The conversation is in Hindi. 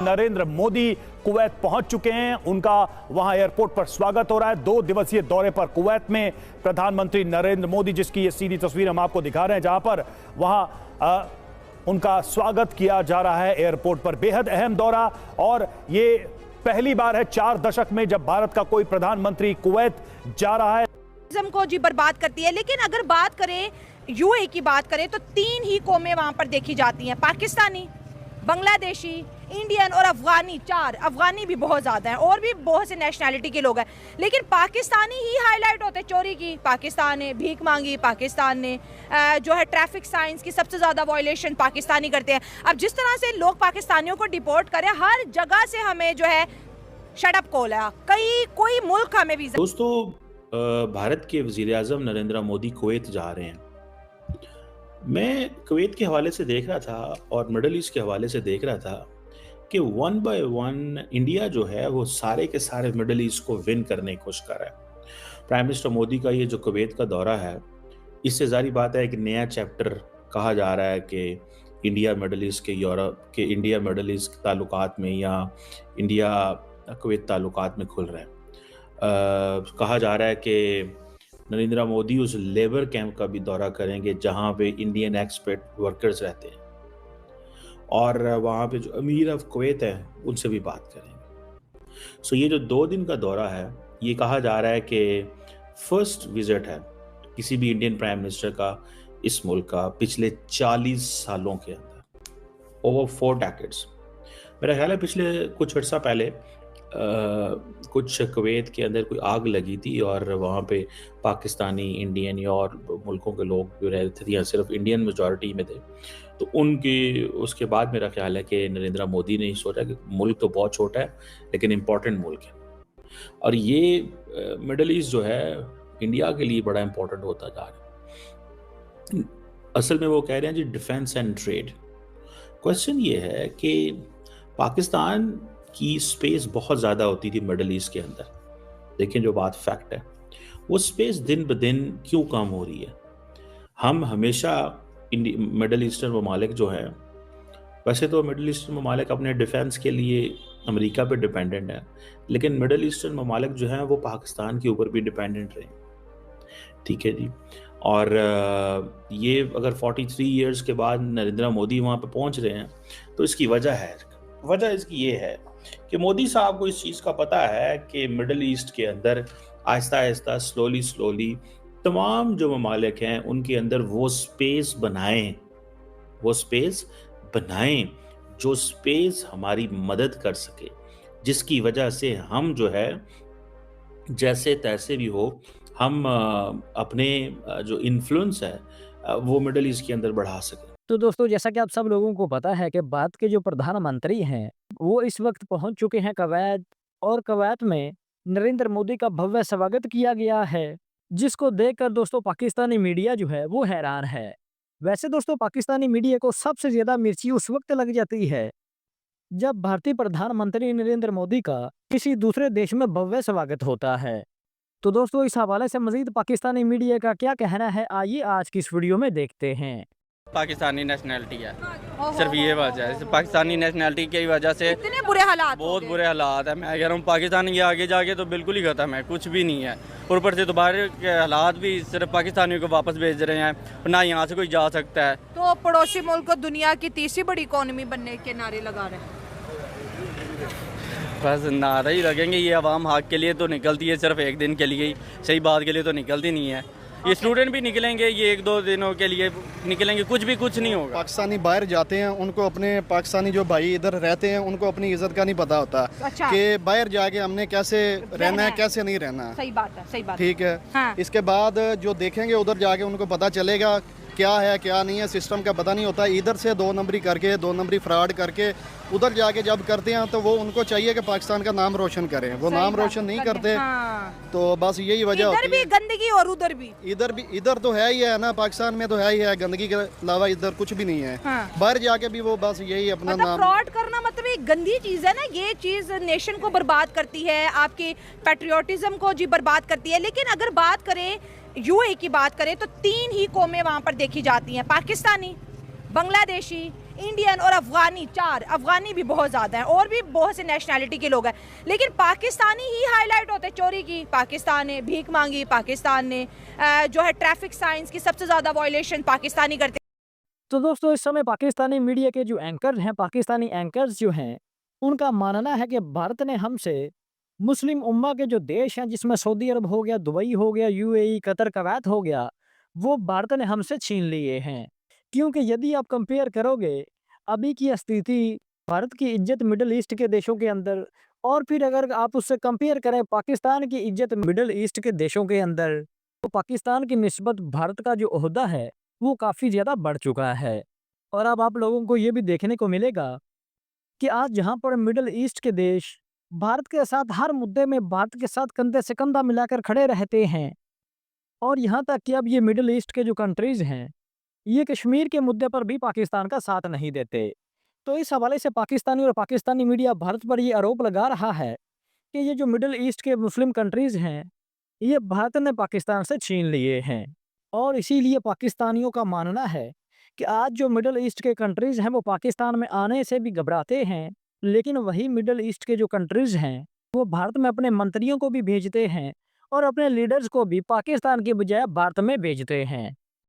नरेंद्र मोदी कुवैत पहुंच चुके हैं। उनका वहां एयरपोर्ट पर स्वागत हो रहा है। 2 दिवसीय दौरे पर कुवैत में प्रधानमंत्री नरेंद्र मोदी, जिसकी ये सीधी तस्वीर हम आपको दिखा रहे हैं, जहां पर वहां उनका स्वागत किया जा रहा है एयरपोर्ट पर। बेहद अहम दौरा, और ये पहली बार है 4 दशक में जब भारत का कोई प्रधानमंत्री कुवैत जा रहा है। को जी बर्बाद करती है, लेकिन अगर बात करें यूए की बात करें तो 3 ही कौमें वहां पर देखी जाती हैं, पाकिस्तानी, बांग्लादेशी, इंडियन और अफगानी। 4 अफगानी भी बहुत ज्यादा हैं, और भी बहुत से नेशनैलिटी के लोग हैं, लेकिन पाकिस्तानी ही हाईलाइट होते हैं। चोरी की पाकिस्तान ने, भीख मांगी पाकिस्तान ने, जो है ट्रैफिक साइंस की सबसे ज्यादा वायलेशन पाकिस्तानी करते हैं। अब जिस तरह से लोग पाकिस्तानियों को डिपोर्ट करें, हर जगह से हमें जो है शट अप कॉल है, कोई मुल्क हमें वीजा। दोस्तों, भारत के वज़ीर-ए-आज़म नरेंद्र मोदी कुवैत जा रहे हैं। मैं कुवैत के हवाले से देख रहा था और मिडल ईस्ट के हवाले से देख रहा था कि 1 बाय 1 इंडिया जो है वो सारे के सारे मिडल ईस्ट को विन करने की कोशिश कर रहा है। प्राइम मिनिस्टर मोदी का ये जो कुवैत का दौरा है, इससे ज़ाहिर बात है एक नया चैप्टर कहा जा रहा है कि इंडिया मिडल ईस्ट के यूरोप के इंडिया मिडल ईस्ट ताल्लुकात में या इंडिया कुवैत ताल्लुकात में खुल रहे हैं। कहा जा रहा है कि नरेंद्र मोदी उस लेबर कैंप का भी दौरा करेंगे जहां पे इंडियन एक्सपेट वर्कर्स रहते हैं, और वहां पे जो अमीर ऑफ कुवैत हैं उनसे भी बात करेंगे। सो ये जो 2 दिन का दौरा है, ये कहा जा रहा है कि फर्स्ट विजिट है किसी भी इंडियन प्राइम मिनिस्टर का इस मुल्क का पिछले 40 सालों के अंदर, ओवर 4 डेकेड्स। मेरा ख्याल है पिछले कुछ अर्सा पहले कुछ कुवैत के अंदर कोई आग लगी थी और वहाँ पे पाकिस्तानी, इंडियन या और मुल्कों के लोग जो रहते थे, या सिर्फ इंडियन मेजॉरिटी में थे, तो उनकी उसके बाद मेरा ख्याल है कि नरेंद्र मोदी ने सोचा कि मुल्क तो बहुत छोटा है लेकिन इम्पोर्टेंट मुल्क है, और ये मिडल ईस्ट जो है इंडिया के लिए बड़ा इम्पोर्टेंट होता जा रहा है। असल में वो कह रहे हैं जी डिफेंस एंड ट्रेड। क्वेश्चन ये है कि पाकिस्तान की स्पेस बहुत ज़्यादा होती थी मिडल ईस्ट के अंदर, लेकिन जो बात फैक्ट है वो स्पेस दिन ब दिन क्यों कम हो रही है। हम हमेशा मिडल ईस्टर्न ममालिक जो हैं, वैसे तो मिडल ईस्टर्न ममालिक अपने डिफेंस के लिए अमेरिका पे डिपेंडेंट है, लेकिन मिडल ईस्टर्न ममालिक जो हैं वो पाकिस्तान के ऊपर भी डिपेंडेंट रहे, ठीक है जी। और ये अगर 43 ईयर्स के बाद नरेंद्र मोदी वहाँ पे पहुँच रहे हैं तो इसकी वजह इसकी ये है कि मोदी साहब को इस चीज़ का पता है कि मिडल ईस्ट के अंदर आहिस्ता आहिस्ता स्लोली तमाम जो ममालिक हैं उनके अंदर वो स्पेस बनाएं जो स्पेस हमारी मदद कर सके, जिसकी वजह से हम जो है जैसे तैसे भी हो हम अपने जो इन्फ्लुएंस है वो मिडल ईस्ट के अंदर बढ़ा सकें। तो दोस्तों, जैसा कि आप सब लोगों को पता है कि भारत के जो प्रधानमंत्री हैं वो इस वक्त पहुंच चुके हैं कुवैत, और कुवैत में नरेंद्र मोदी का भव्य स्वागत किया गया है, जिसको देखकर दोस्तों पाकिस्तानी मीडिया जो है वो हैरान है। वैसे दोस्तों, पाकिस्तानी मीडिया को सबसे ज्यादा मिर्ची उस वक्त लग जाती है जब भारतीय प्रधानमंत्री नरेंद्र मोदी का किसी दूसरे देश में भव्य स्वागत होता है। तो दोस्तों, इस हवाले से मजीद पाकिस्तानी मीडिया का क्या कहना है, आइए आज की इस वीडियो में देखते हैं। पाकिस्तानी नेशनैलिटी है, सिर्फ ये वजह है। पाकिस्तानी नेशनैलिटी की वजह से इतने बुरे हालात, बहुत बुरे हालात है। मैं कह रहा हूँ पाकिस्तान के आगे जाके तो बिल्कुल ही खत्म है, कुछ भी नहीं है। और ऊपर से तो बाहर के हालात भी सिर्फ पाकिस्तानियों को वापस भेज रहे हैं, ना यहाँ से कोई जा सकता है। तो पड़ोसी मुल्क को दुनिया की 3री बड़ी इकोनॉमी बनने के नारे लगा रहे हैं। बस नारे ही लगेंगे, ये अवाम हक के लिए तो निकलती है, सिर्फ एक दिन के लिए ही, सही बात के लिए तो निकलती नहीं है। ये स्टूडेंट भी निकलेंगे, ये 1-2 दिनों के लिए निकलेंगे, कुछ नहीं होगा। पाकिस्तानी बाहर जाते हैं, उनको अपने पाकिस्तानी जो भाई इधर रहते हैं उनको अपनी इज्जत का नहीं पता होता। अच्छा। कि बाहर जाके हमने कैसे रहना है, कैसे नहीं रहना। सही बात है। ठीक है। हाँ। इसके बाद जो देखेंगे उधर जाके उनको पता चलेगा क्या है क्या नहीं है, सिस्टम का पता नहीं होता। इधर से 2 नंबरी करके 2 नंबरी फ्रॉड करके उधर जाके जब करते हैं तो वो उनको चाहिए कि पाकिस्तान का नाम रोशन करें, वो नाम रोशन नहीं करते। हाँ। तो बस यही वजह होती है। इधर भी गंदगी और उधर भी, इधर तो है ही है ना, पाकिस्तान में तो है ही है, गंदगी के अलावा इधर कुछ भी नहीं है। हाँ। बाहर जाके भी वो बस यही अपना नाम फ्रॉड करना, मतलब एक गंदी चीज है ना, ये चीज नेशन को बर्बाद करती है, आपके पैट्रियोटिज्म को जी बर्बाद करती है। लेकिन अगर बात करें यूए की बात करें तो 3 ही कौमें वहां पर देखी जाती हैं, पाकिस्तानी, बांग्लादेशी, इंडियन और अफगानी, 4 अफगानी भी बहुत ज़्यादा हैं और भी बहुत से नेशनैलिटी के लोग हैं, लेकिन पाकिस्तानी ही हाईलाइट होते। चोरी की पाकिस्तान ने, भीख मांगी पाकिस्तान ने, जो है ट्रैफिक साइंस की सबसे ज़्यादा वायलेशन पाकिस्तानी करते। तो दोस्तों इस समय पाकिस्तानी मीडिया के जो एंकर हैं, पाकिस्तानी एंकर्स जो हैं, उनका मानना है कि भारत ने हमसे मुस्लिम उम्मा के जो देश हैं, जिसमें सऊदी अरब हो गया, दुबई हो गया, यूएई, कतर, कुवैत हो गया, वो भारत ने हमसे छीन लिए हैं। क्योंकि यदि आप कंपेयर करोगे अभी की स्थिति भारत की इज्जत मिडल ईस्ट के देशों के अंदर, और फिर अगर आप उससे कंपेयर करें पाकिस्तान की इज्जत मिडल ईस्ट के देशों के अंदर, तो पाकिस्तान की निस्बत भारत का जो ओहदा है वो काफ़ी ज़्यादा बढ़ चुका है। और अब आप लोगों को ये भी देखने को मिलेगा कि आज जहाँ पर मिडल ईस्ट के देश भारत के साथ हर मुद्दे में भारत के साथ कंधे से कंधा मिलाकर खड़े रहते हैं, और यहाँ तक कि अब ये मिडल ईस्ट के जो कंट्रीज़ हैं, ये कश्मीर के मुद्दे पर भी पाकिस्तान का साथ नहीं देते। तो इस हवाले से पाकिस्तानी और पाकिस्तानी मीडिया भारत पर ये आरोप लगा रहा है कि ये जो मिडल ईस्ट के मुस्लिम कंट्रीज़ हैं, ये भारत ने पाकिस्तान से छीन लिए हैं। और इसीलिए पाकिस्तानियों का मानना है कि आज जो मिडल ईस्ट के कंट्रीज़ हैं, वो पाकिस्तान में आने से भी घबराते हैं, लेकिन वही मिडल ईस्ट के जो कंट्रीज़ हैं, वो भारत में अपने मंत्रियों को भी भेजते हैं और अपने लीडर्स को भी पाकिस्तान के बजाय भारत में भेजते हैं।